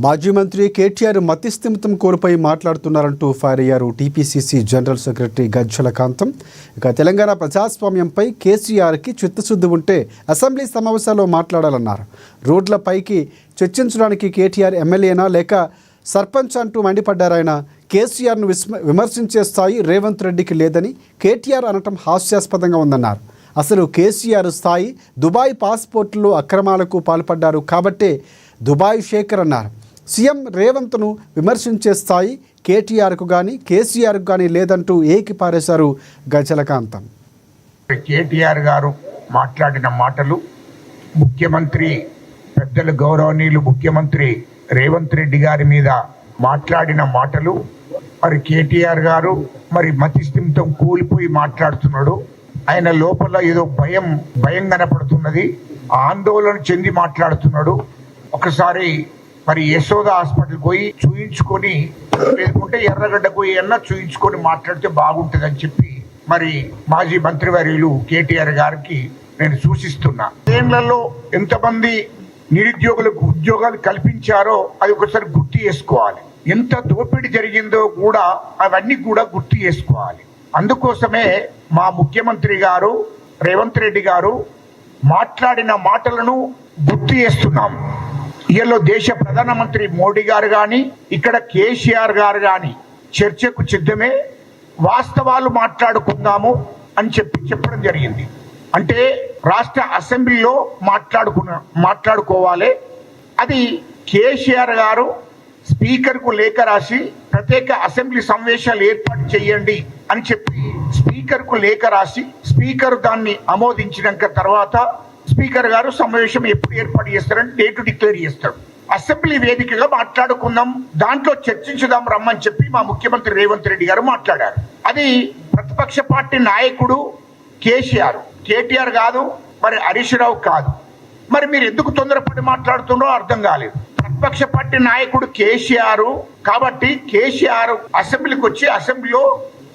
మాజీ మంత్రి కేటీఆర్ మతిస్థిమితం కోల్పోయి మాట్లాడుతున్నారంటూ ఫైర్ అయ్యారు టీపీసీసీ జనరల్ సెక్రటరీ గజ్జల కాంతం. ఇక తెలంగాణ ప్రజాస్వామ్యంపై కేసీఆర్కి చిత్తశుద్ధి ఉంటే అసెంబ్లీ సమావేశాల్లో మాట్లాడాలన్నారు. రోడ్లపైకి చర్చించడానికి కేటీఆర్ ఎమ్మెల్యేనా లేక సర్పంచ్ అంటూ మండిపడ్డారాయన. కేసీఆర్ను విమర్శించే స్థాయి రేవంత్ రెడ్డికి లేదని కేటీఆర్ అనటం హాస్యాస్పదంగా ఉందన్నారు. అసలు కేసీఆర్ స్థాయి దుబాయ్ పాస్పోర్టులో అక్రమాలకు పాల్పడ్డారు కాబట్టే దుబాయ్ షేకర్ అన్నారు. సీఎం రేవంత్ను విమర్శించే స్థాయి కేటీఆర్కు కానీ కేసీఆర్కు కానీ లేదంటూ ఏకిపారేశారు గజలకాంతం. కేటీఆర్ గారు మాట్లాడిన మాటలు, ముఖ్యమంత్రి పెద్దలు గౌరవనీయులు ముఖ్యమంత్రి రేవంత్ రెడ్డి గారి మీద మాట్లాడిన మాటలు, మరి కేటీఆర్ గారు మరి మతిస్థిమితం కూలిపోయి మాట్లాడుతున్నాడు. ఆయన లోపల ఏదో భయం కనపడుతున్నది, ఆందోళన చెంది మాట్లాడుతున్నాడు. ఒకసారి మరి యశోద హాస్పిటల్ పోయి చూయించుకొని, లేకుంటే ఎర్రగడ్డ పోయి అన్నా చూయించుకొని మాట్లాడితే బాగుంటుందని చెప్పి మరి మాజీ మంత్రివర్యులు కేటీఆర్ గారికి నేను సూచిస్తున్నా. ఏళ్లలో ఎంతమంది నిరుద్యోగులకు ఉద్యోగాలు కల్పించారో అది ఒకసారి గుర్తు చేసుకోవాలి. ఎంత దోపిడీ జరిగిందో కూడా అవన్నీ కూడా గుర్తు చేసుకోవాలి. అందుకోసమే మా ముఖ్యమంత్రి గారు రేవంత్ రెడ్డి గారు మాట్లాడిన మాటలను గుర్తు చేస్తున్నాం. ఇయలో దేశ ప్రధానమంత్రి మోడీ గారు కానీ ఇక్కడ కేసీఆర్ గారు కానీ చర్చకు సిద్ధమే, వాస్తవాలు మాట్లాడుకుందాము అని చెప్పడం జరిగింది. అంటే రాష్ట్ర అసెంబ్లీలో మాట్లాడుకోవాలి. అది కేసీఆర్ గారు స్పీకర్కు లేఖ రాసి ప్రత్యేక అసెంబ్లీ సమావేశాలు ఏర్పాటు చేయండి అని చెప్పి స్పీకర్కు లేఖ రాసి స్పీకర్ దాన్ని ఆమోదించినాక తర్వాత స్పీకర్ గారు సమావేశం ఎప్పుడు ఏర్పాటు చేస్తారని డేటు డిక్లేర్ చేస్తాడు. అసెంబ్లీ వేదికగా మాట్లాడుకుందాం, దాంట్లో చర్చించుదాం రమ్మని చెప్పి మా ముఖ్యమంత్రి రేవంత్ రెడ్డి గారు మాట్లాడారు. అది ప్రతిపక్ష పార్టీ నాయకుడు కేటీఆర్ కాదు, మరి హరీష్ రావు కాదు. మరి మీరు ఎందుకు తొందరపడి మాట్లాడుతుండో అర్థం కాలేదు. ప్రతిపక్ష పార్టీ నాయకుడు కేసీఆర్ కాబట్టి కేసీఆర్ అసెంబ్లీకి వచ్చి అసెంబ్లీలో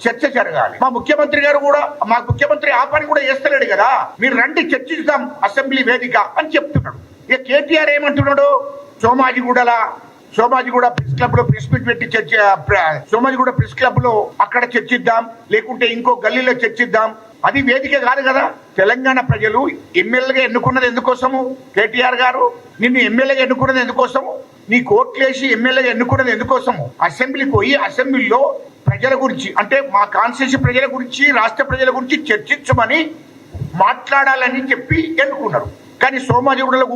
చర్చ జరగాలి. మా ముఖ్యమంత్రి గారు కూడా మా ముఖ్యమంత్రి ఆ పని కూడా చేస్తలేడు కదా, మీరు రండి చర్చిద్దాం అసెంబ్లీ వేదిక అని చెప్తున్నాడు. ఇక కేటీఆర్ ఏమంటున్నాడు, సోమాజిగూడ ప్రెస్ క్లబ్ లో ప్రెస్ మీట్ పెట్టి సోమాజిగూడ ప్రెస్ క్లబ్ లో అక్కడ చర్చిద్దాం, లేకుంటే ఇంకో గల్లీలో చర్చిద్దాం. అది వేదిక కాదు కదా. తెలంగాణ ప్రజలు ఎమ్మెల్యేగా ఎన్నుకున్నది ఎందుకోసము? కేటీఆర్ గారు నిన్ను ఎమ్మెల్యేగా ఎన్నుకున్నది ఎందుకోసము? నీ కోట్లేసి ఎమ్మెల్యేగా ఎన్నుకున్నది ఎందుకోసము? అసెంబ్లీకి పోయి అసెంబ్లీలో ప్రజల గురించి, అంటే మా కాన్స్టిట్యూన్సీ ప్రజల గురించి, రాష్ట్ర ప్రజల గురించి చర్చించమని మాట్లాడాలని చెప్పి ఎన్నుకున్నారు. కానీ సోమాజిగూడలో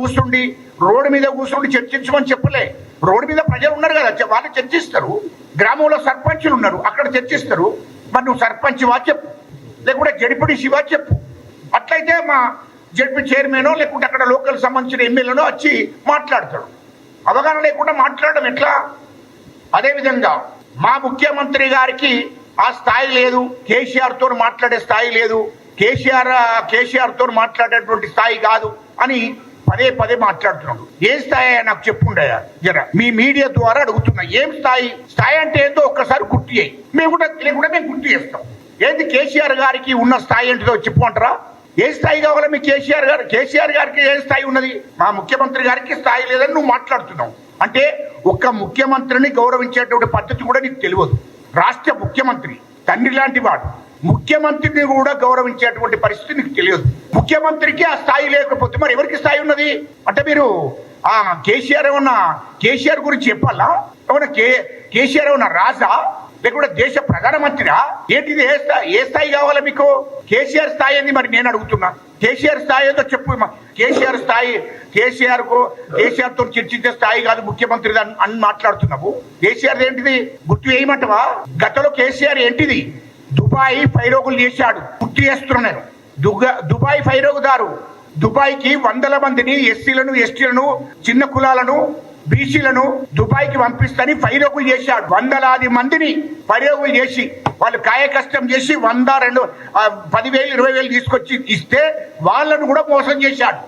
రోడ్డు మీద కూర్చుండి చర్చించమని చెప్పలే. రోడ్డు మీద ప్రజలు ఉన్నారు కదా, వాళ్ళు చర్చిస్తారు. గ్రామంలో సర్పంచులు ఉన్నారు, అక్కడ చర్చిస్తారు. మరి నువ్వు సర్పంచ్ వా చెప్పు, లేకుంటే జడిపిడి వా చెప్పు. అట్లయితే మా జడ్పీ చైర్మనో లేకుంటే అక్కడ లోకల్ సంబంధించిన ఎమ్మెల్యేనో వచ్చి మాట్లాడతాడు. అవగాహన లేకుండా మాట్లాడడం ఎట్లా? అదేవిధంగా మా ముఖ్యమంత్రి గారికి ఆ స్థాయి లేదు, కేసీఆర్ తో మాట్లాడే స్థాయి లేదు, కేసీఆర్ తో మాట్లాడేటువంటి స్థాయి కాదు అని పదే మాట్లాడుతున్నాడు. ఏ స్థాయి నాకు చెప్పుండయా జర, మీ మీడియా ద్వారా అడుగుతున్నా. ఏం స్థాయి అంటే ఏందో ఒక్కసారి గుర్తు చేయి, మేము గుర్తు చేస్తాం. ఏంది కేసీఆర్ గారికి ఉన్న స్థాయి ఏంటిదో చెప్పుకుంటారా? ఏ స్థాయి కావాలా మీ కేసీఆర్ గారికి ఏ స్థాయి ఉన్నది? మా ముఖ్యమంత్రి గారికి స్థాయి లేదని నువ్వు మాట్లాడుతున్నావు. అంటే ఒక్క ముఖ్యమంత్రిని గౌరవించేటువంటి పద్ధతి కూడా నీకు తెలియదు. రాష్ట్ర ముఖ్యమంత్రి తండ్రి లాంటి వాడు, ముఖ్యమంత్రిని కూడా గౌరవించేటువంటి పరిస్థితి నీకు తెలియదు. ముఖ్యమంత్రికి ఆ స్థాయి లేకపోతే మరి ఎవరికి స్థాయి ఉన్నది? అంటే మీరు కేసీఆర్ గురించి చెప్పాలా? ఏమన్నా కేసీఆర్ ఏమన్నా రాజా, లేకుంటే దేశ ప్రధానమంత్రిరా? ఏంటిది? ఏ స్థాయి కావాలా మీకు? కేసీఆర్ స్థాయి ఏంది మరి నేను అడుగుతున్నా. కేసీఆర్ స్థాయి ఏదో చెప్పు. కేసీఆర్ స్థాయి కేసీఆర్ తో చర్చించే స్థాయి కాదు ముఖ్యమంత్రి అని మాట్లాడుతున్నావు. కేసీఆర్ ఏంటిది గుర్తు వేయమంటవా? గతంలో కేసీఆర్ ఏంటిది? దుబాయ్ ఫైరోగులు చేశాడు. గుర్తు చేస్తున్నా నేను. దుబాయ్ ఫైరోగుదారు దుబాయ్కి వందల మందిని ఎస్సీలను, ఎస్టీలను, చిన్న కులాలను, బీసీలను దుబాయ్కి పంపిస్తని ఫైరోగులు చేశాడు. వందలాది మందిని ఫైరోగులు చేసి వాళ్ళు కాయ కష్టం చేసి 100, 200, 10,000, 20,000 తీసుకొచ్చి ఇస్తే వాళ్ళను కూడా మోసం చేశాడు.